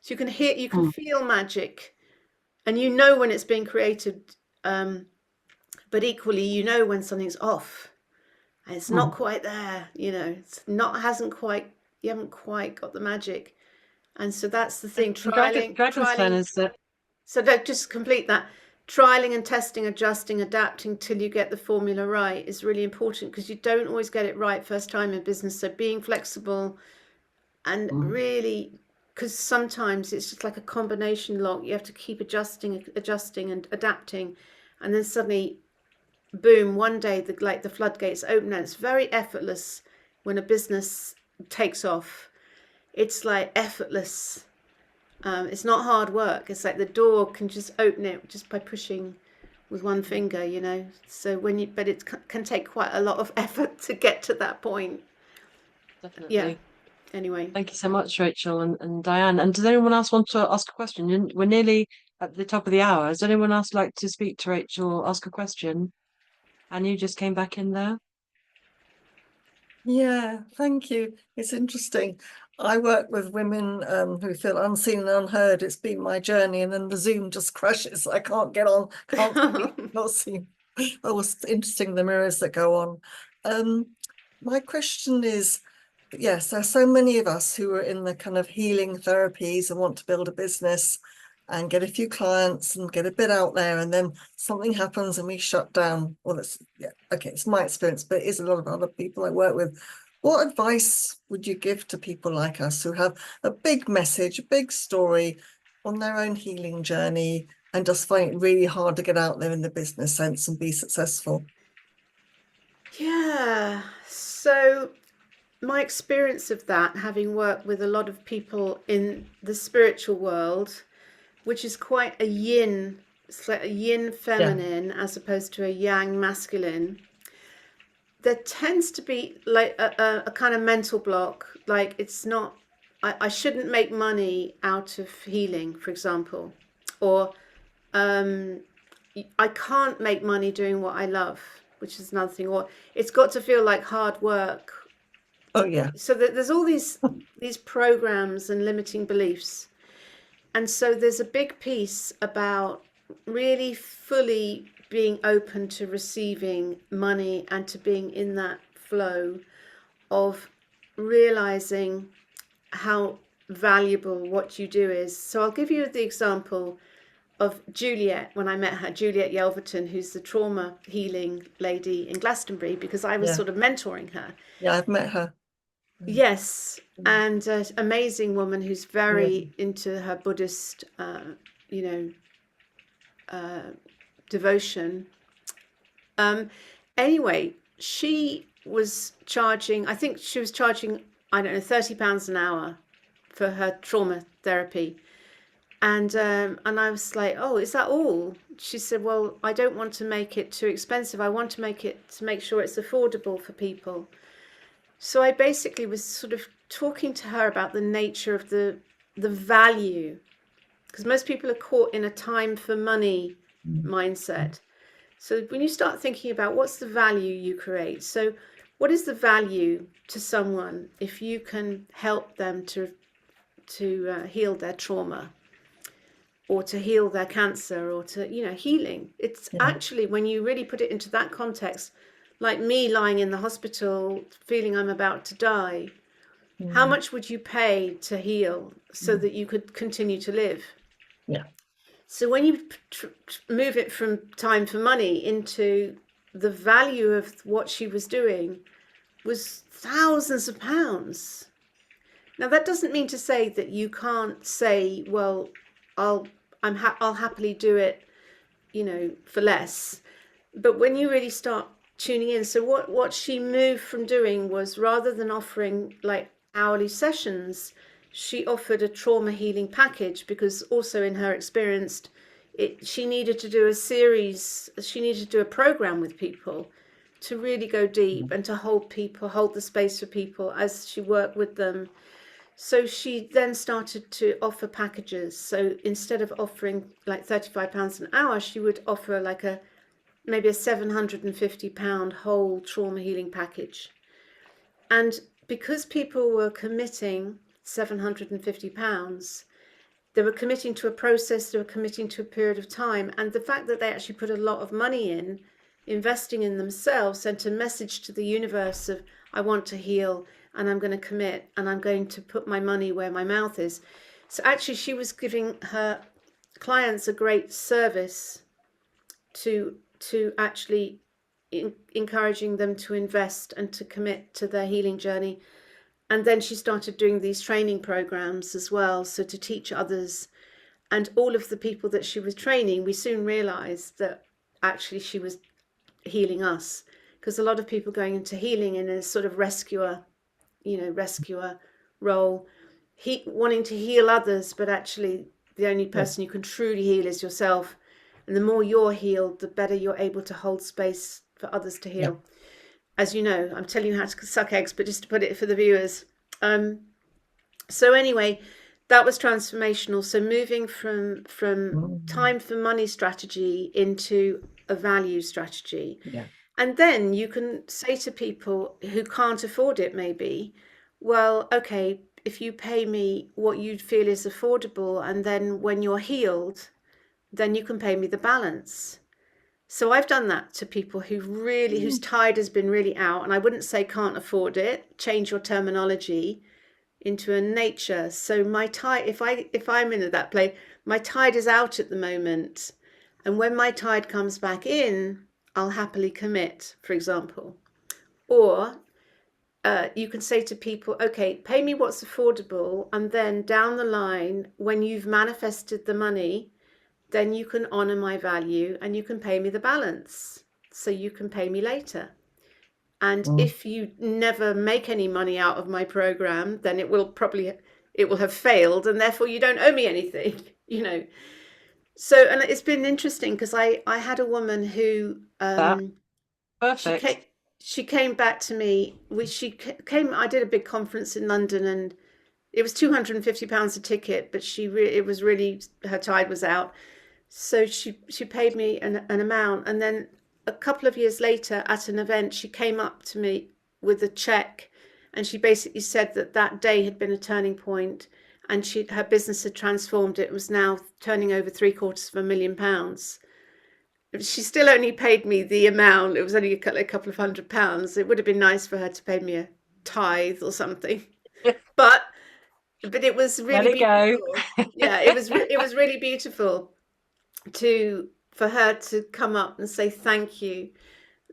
So you can Mm. feel magic and you know when it's being created but equally, you know when something's off and it's not quite there, you know, it's not, hasn't quite, you haven't quite got the magic. And so that's the thing, Dragon's Den is that. So that, just complete that, trialing and testing, adjusting, adapting till you get the formula right is really important, because you don't always get it right first time in business. So being flexible and really, because sometimes it's just like a combination lock. You have to keep adjusting and adapting, and then suddenly, boom, one day the floodgates open, and it's very effortless when a business takes off. It's like effortless. It's not hard work. It's like the door can just open it just by pushing with one finger, you know. So but it can take quite a lot of effort to get to that point. Definitely. Yeah. Anyway. Thank you so much, Rachel and Diane. And does anyone else want to ask a question? We're nearly at the top of the hour. Does anyone else like to speak to Rachel or ask a question? And you just came back in there. Yeah, thank you. It's interesting. I work with women who feel unseen and unheard. It's been my journey, and then the Zoom just crashes. I can't get on, not see. Oh, it's interesting, the mirrors that go on. My question is, yes, there are so many of us who are in the kind of healing therapies and want to build a business and get a few clients and get a bit out there, and then something happens and we shut down. Well, that's, yeah, okay, it's my experience, but it is a lot of other people I work with. What advice would you give to people like us who have a big message, a big story on their own healing journey, and just find it really hard to get out there in the business sense and be successful? Yeah. So my experience of that, having worked with a lot of people in the spiritual world, which is quite a yin, it's like a yin feminine as opposed to a yang masculine, there tends to be like a kind of mental block. Like, it's not, I shouldn't make money out of healing, for example, or I can't make money doing what I love, which is another thing, or it's got to feel like hard work. Oh yeah. So there's all these programs and limiting beliefs. And so there's a big piece about really fully being open to receiving money and to being in that flow of realizing how valuable what you do is. So I'll give you the example of Juliet. When I met her, Juliet Yelverton, who's the trauma healing lady in Glastonbury, because I was sort of mentoring her. Yeah, I've met her. Yes, and an amazing woman who's very into her Buddhist, devotion. Anyway, she was charging, I think she was charging, I don't know, £30 an hour for her trauma therapy. And I was like, oh, is that all? She said, well, I don't want to make it too expensive. I want to make sure it's affordable for people. So I basically was sort of talking to her about the nature of the value, because most people are caught in a time for money mindset. So when you start thinking about what's the value you create, so what is the value to someone if you can help them to heal their trauma, or to heal their cancer, or to, healing. It's actually, when you really put it into that context, like me lying in the hospital feeling I'm about to die, how much would you pay to heal so that you could continue to live? Yeah. So when you move it from time for money into the value of what she was doing was thousands of pounds. Now, that doesn't mean to say that you can't say, well, I'll happily do it, for less. But when you really start tuning in, so what she moved from doing was, rather than offering like hourly sessions, she offered a trauma healing package, because also in her experience, she needed to do a program with people to really go deep and to hold the space for people as she worked with them. So she then started to offer packages. So instead of offering like £35 an hour, she would offer like maybe a £750 whole trauma healing package. And because people were committing £750, they were committing to a process, they were committing to a period of time. And the fact that they actually put a lot of money in investing in themselves, sent a message to the universe of, I want to heal, and I'm going to commit, and I'm going to put my money where my mouth is. So actually she was giving her clients a great service to actually encouraging them to invest and to commit to their healing journey. And then she started doing these training programs as well, so to teach others. And all of the people that she was training, we soon realized that actually she was healing us, because a lot of people going into healing in a sort of rescuer role, wanting to heal others, but actually the only person you can truly heal is yourself. And the more you're healed, the better you're able to hold space for others to heal. As you know, I'm telling you how to suck eggs, but just to put it for the viewers. So anyway, that was transformational. So moving from time for money strategy into a value strategy. And then you can say to people who can't afford it, maybe, well, okay, if you pay me what you feel is affordable, and then when you're healed, then you can pay me the balance. So I've done that to people who really, whose tide has been really out, and I wouldn't say can't afford it. Change your terminology into a nature. So my tide, if I'm in that place, my tide is out at the moment, and when my tide comes back in, I'll happily commit, for example. Or you can say to people, okay, pay me what's affordable, and then down the line, when you've manifested the money, then you can honor my value and you can pay me the balance, so you can pay me later. And if you never make any money out of my program, then it will have failed, and therefore you don't owe me anything, you know. So, and it's been interesting because I had a woman who Perfect. she came back to me. I did a big conference in London, and it was £250 a ticket, but it was really, her tide was out. So she paid me an amount, and then a couple of years later at an event, she came up to me with a check, and she basically said that day had been a turning point, and her business had transformed. It was now turning over £750,000. She still only paid me the amount. It was only a couple of £100. It would have been nice for her to pay me a tithe or something, but it was really beautiful. Yeah, it was really beautiful for her to come up and say thank you.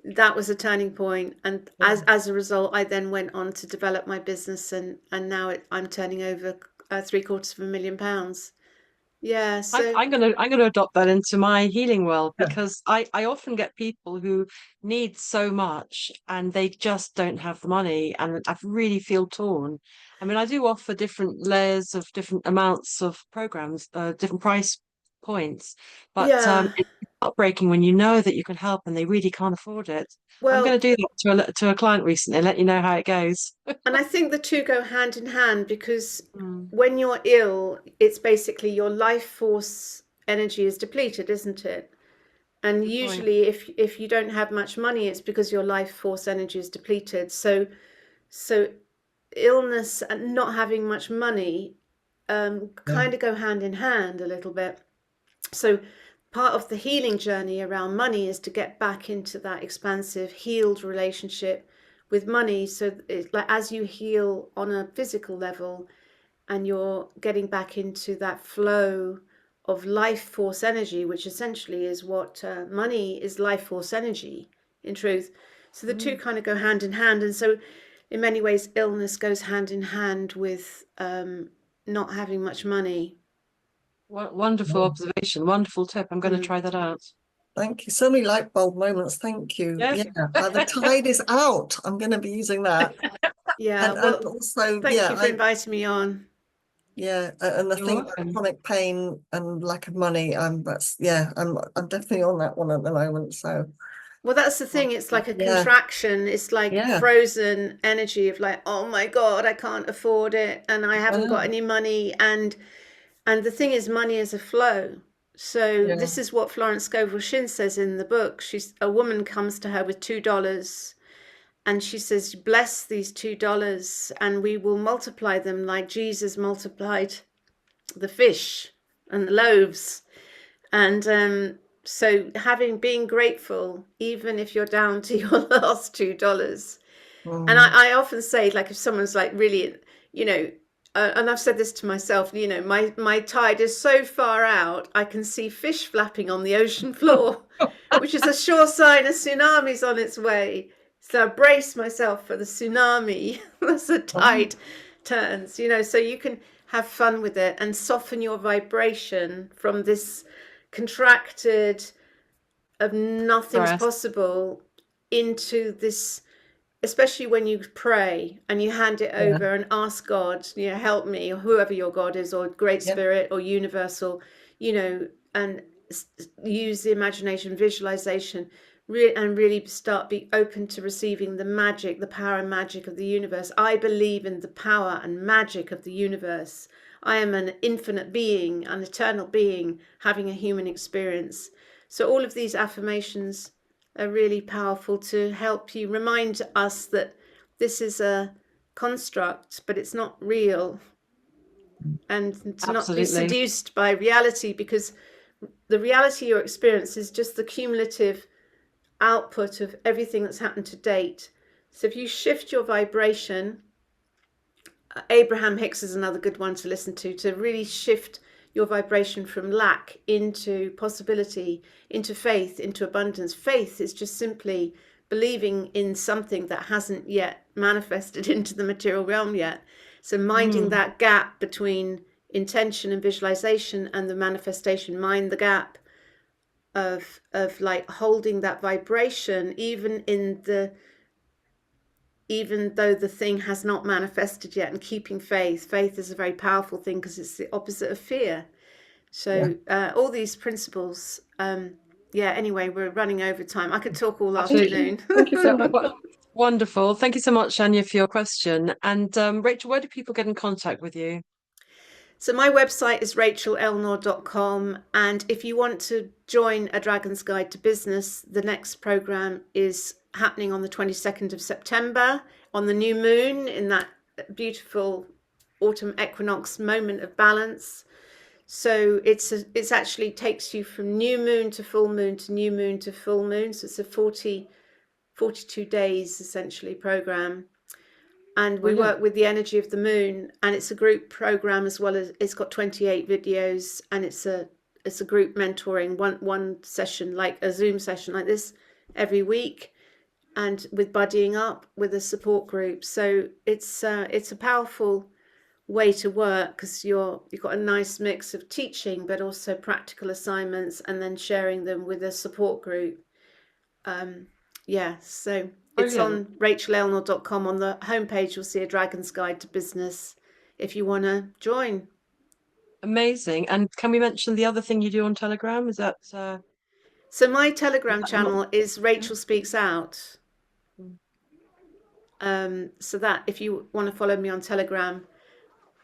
That was a turning point, and as a result, I then went on to develop my business, and now I'm turning over £750,000. Yeah, so I'm gonna adopt that into my healing world, because I often get people who need so much and they just don't have the money, and I really feel torn. I mean, I do offer different layers of different amounts of programs, different price points, but yeah. it's heartbreaking when you know that you can help and they really can't afford it. I'm Well, going to do that to a client recently and let you know how it goes. and I think the two go hand in hand, because when you're ill, it's basically your life force energy is depleted, isn't it? And Good point. usually if you don't have much money, it's because your life force energy is depleted. So illness and not having much money kind of go hand in hand a little bit. So part of the healing journey around money is to get back into that expansive, healed relationship with money. So it's like, as you heal on a physical level and you're getting back into that flow of life force energy, which essentially is what money is, life force energy in truth. So the two kind of go hand in hand. And so in many ways, illness goes hand in hand with not having much money. Wonderful observation, wonderful tip. I'm going to try that out. Thank you. So many light bulb moments. Thank you. Yeah. The tide is out. I'm going to be using that. Yeah. And Well, also, thank you for inviting me on. Yeah, and the You're thing welcome. about chronic pain and lack of money, I'm definitely on that one at the moment. So, well, that's the thing. It's like a Yeah. contraction. It's like Yeah. frozen energy of like, oh my God, I can't afford it, and I haven't got any money. And the thing is, money is a flow. So this is what Florence Scovel Shinn says in the book. A woman comes to her with $2, and she says, bless these $2, and we will multiply them like Jesus multiplied the fish and the loaves. And So being grateful, even if you're down to your last $2. And I often say, like, if someone's like really, and I've said this to myself, my tide is so far out, I can see fish flapping on the ocean floor, which is a sure sign a tsunami's on its way. So I brace myself for the tsunami as the tide turns, so you can have fun with it and soften your vibration from this contracted of nothing's Stress. possible into this, especially when you pray and you hand it over and ask God, help me, or whoever your God is, or Great Spirit, or universal, and use the imagination, visualization, and really be open to receiving the magic, the power and magic of the universe. I believe in the power and magic of the universe. I am an infinite being, an eternal being, having a human experience. So all of these affirmations are really powerful to help you remind us that this is a construct, but it's not real, and to not be Absolutely. seduced by reality, because the reality you experience is just the cumulative output of everything that's happened to date. So if you shift your vibration, Abraham Hicks is another good one to listen to really shift your vibration from lack into possibility, into faith, into abundance. Faith is just simply believing in something that hasn't yet manifested into the material realm yet. So minding that gap between intention and visualization and the manifestation, mind the gap of like holding that vibration, even though the thing has not manifested yet, and keeping faith. Faith is a very powerful thing because it's the opposite of fear. So all these principles, anyway, we're running over time. I could talk all Absolutely. afternoon. Thank you so much. Wonderful. Thank you so much, Anya, for your question. And Rachel, where do people get in contact with you? So my website is rachelelnaugh.com, and if you want to join A Dragon's Guide to Business, the next program is happening on the 22nd of September on the new moon, in that beautiful autumn equinox moment of balance. So it's actually takes you from new moon to full moon to new moon to full moon. So it's a 42 days essentially program. And we work with the energy of the moon, and it's a group program as well. As it's got 28 videos, and it's a group mentoring, one session, like a Zoom session like this every week, and with buddying up with a support group. So it's a powerful way to work, because you've got a nice mix of teaching but also practical assignments, and then sharing them with a support group. So it's on rachelelnaugh.com. On the homepage, you'll see A Dragon's Guide to Business if you want to join. Amazing. And can we mention the other thing you do on Telegram? Is that So my Telegram channel is Rachel Speaks Out. So that if you want to follow me on Telegram,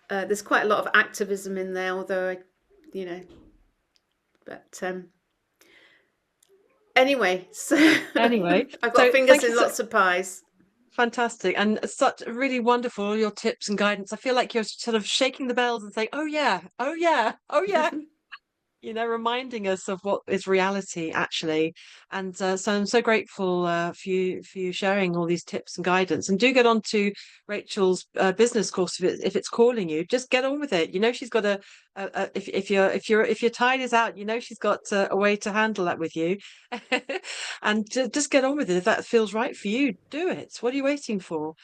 there's quite a lot of activism in there, although anyway, I've got fingers in lots of pies. Fantastic. And such really wonderful, your tips and guidance. I feel like you're sort of shaking the bells and saying, oh yeah, oh yeah, oh yeah. Reminding us of what is reality actually. And so I'm so grateful for you sharing all these tips and guidance. And do get on to Rachel's business course if it's calling you. Just get on with it. She's got if your tide is out, she's got a way to handle that with you. And just get on with it. If that feels right for you, do it. What are you waiting for?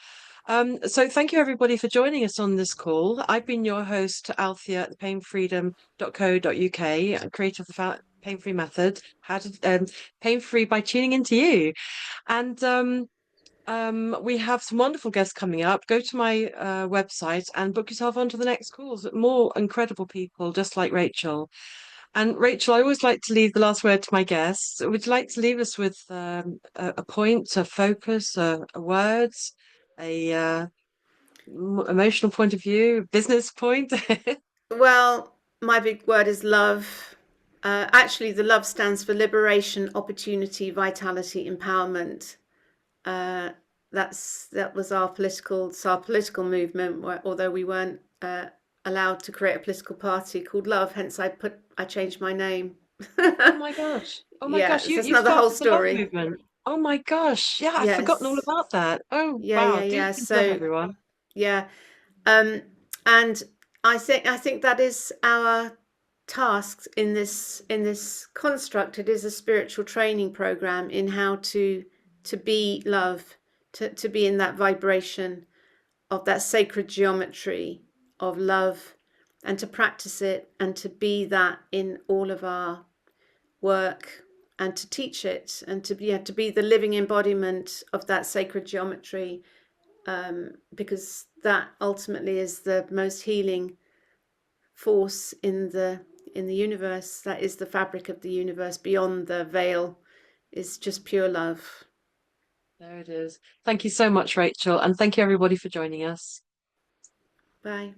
So thank you everybody for joining us on this call. I've been your host, Althea at painfreedom.co.uk, creator of the Pain Free Method, how to pain free by tuning into you. And we have some wonderful guests coming up. Go to my website and book yourself onto the next calls. More incredible people just like Rachel. And Rachel, I always like to leave the last word to my guests. Would you like to leave us with a point, a focus, a words, a emotional point of view, business point? Well, my big word is love. Actually, the love stands for liberation, opportunity, vitality, empowerment. That was our political movement, although we weren't allowed to create a political party called Love. Hence, I changed my name Oh my gosh. Oh my Yeah, gosh. so it's You not the whole started the love story. movement. Oh my gosh. Yeah, I've forgotten all Yes. about that. Oh Yeah, wow. yeah, Do yeah. look into that, So everyone. yeah. And I think that is our task in this construct. It is a spiritual training program in how to be love, to be in that vibration of that sacred geometry of love, and to practice it and to be that in all of our work, and to teach it, and to be the living embodiment of that sacred geometry, because that ultimately is the most healing force in the universe. That is the fabric of the universe. Beyond the veil is just pure love. There it is. Thank you so much, Rachel, and thank you everybody for joining us. Bye.